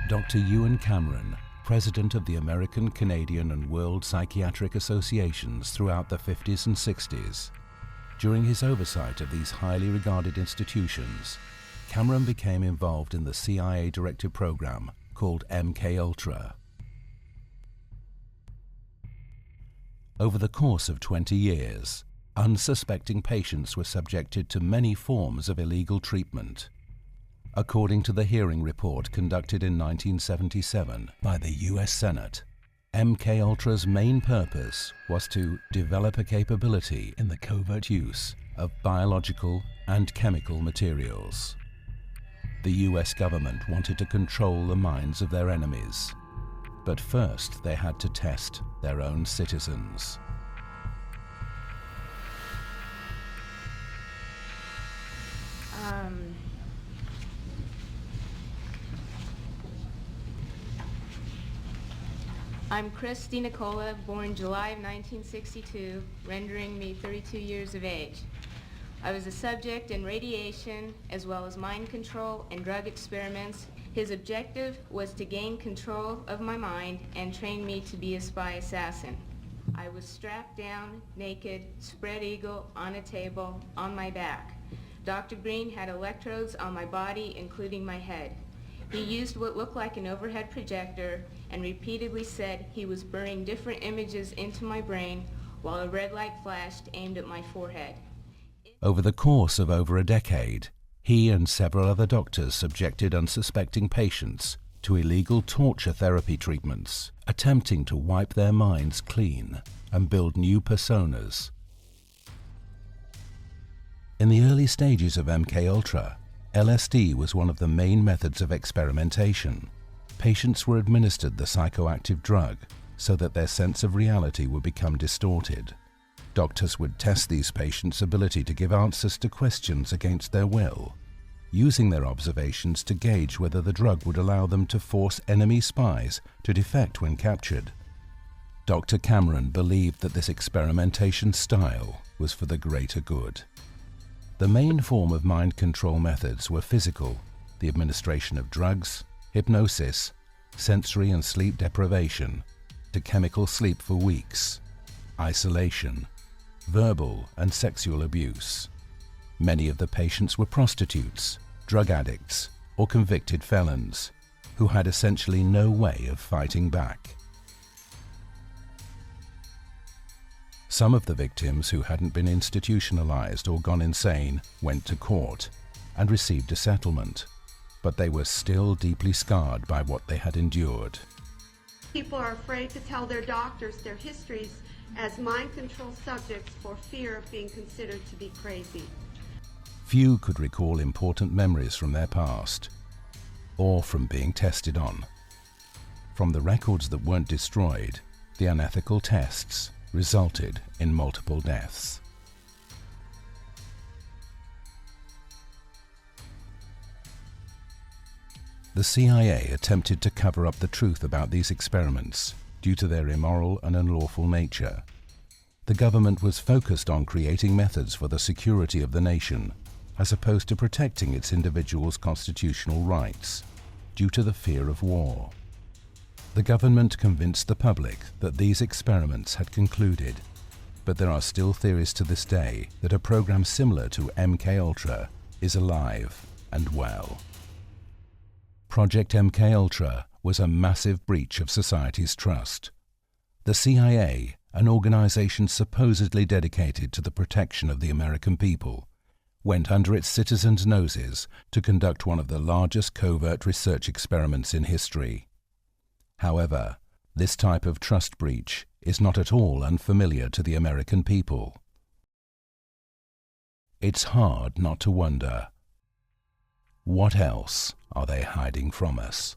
Dr. Ewen Cameron, president of the American, Canadian and World Psychiatric Associations throughout the 50s and 60s. During his oversight of these highly regarded institutions, Cameron became involved in the CIA-directed program called MKUltra. Over the course of 20 years, unsuspecting patients were subjected to many forms of illegal treatment. According to the hearing report conducted in 1977 by the US Senate, MKUltra's main purpose was to develop a capability in the covert use of biological and chemical materials. The US government wanted to control the minds of their enemies, but first they had to test their own citizens. I'm Christy Nicola, born July of 1962, rendering me 32 years of age. I was a subject in radiation as well as mind control and drug experiments. His objective was to gain control of my mind and train me to be a spy assassin. I was strapped down, naked, spread eagle, on a table, on my back. Dr. Green had electrodes on my body, including my head. He used what looked like an overhead projector and repeatedly said he was burning different images into my brain while a red light flashed aimed at my forehead. Over the course of over a decade, he and several other doctors subjected unsuspecting patients to illegal torture therapy treatments, attempting to wipe their minds clean and build new personas. In the early stages of MKUltra, LSD was one of the main methods of experimentation. Patients were administered the psychoactive drug so that their sense of reality would become distorted. Doctors would test these patients' ability to give answers to questions against their will, using their observations to gauge whether the drug would allow them to force enemy spies to defect when captured. Dr. Cameron believed that this experimentation style was for the greater good. The main form of mind control methods were physical, the administration of drugs, hypnosis, sensory and sleep deprivation, to chemical sleep for weeks, isolation, verbal and sexual abuse. Many of the patients were prostitutes, drug addicts, or convicted felons who had essentially no way of fighting back. Some of the victims who hadn't been institutionalized or gone insane went to court and received a settlement, but they were still deeply scarred by what they had endured. People are afraid to tell their doctors their histories as mind control subjects for fear of being considered to be crazy. Few could recall important memories from their past or from being tested on. From the records that weren't destroyed, the unethical tests resulted in multiple deaths. The CIA attempted to cover up the truth about these experiments due to their immoral and unlawful nature. The government was focused on creating methods for the security of the nation, as opposed to protecting its individuals' constitutional rights, due to the fear of war. The government convinced the public that these experiments had concluded, but there are still theories to this day that a program similar to MKUltra is alive and well. Project MKUltra was a massive breach of society's trust. The CIA, an organization supposedly dedicated to the protection of the American people, went under its citizens' noses to conduct one of the largest covert research experiments in history. However, this type of trust breach is not at all unfamiliar to the American people. It's hard not to wonder, what else are they hiding from us?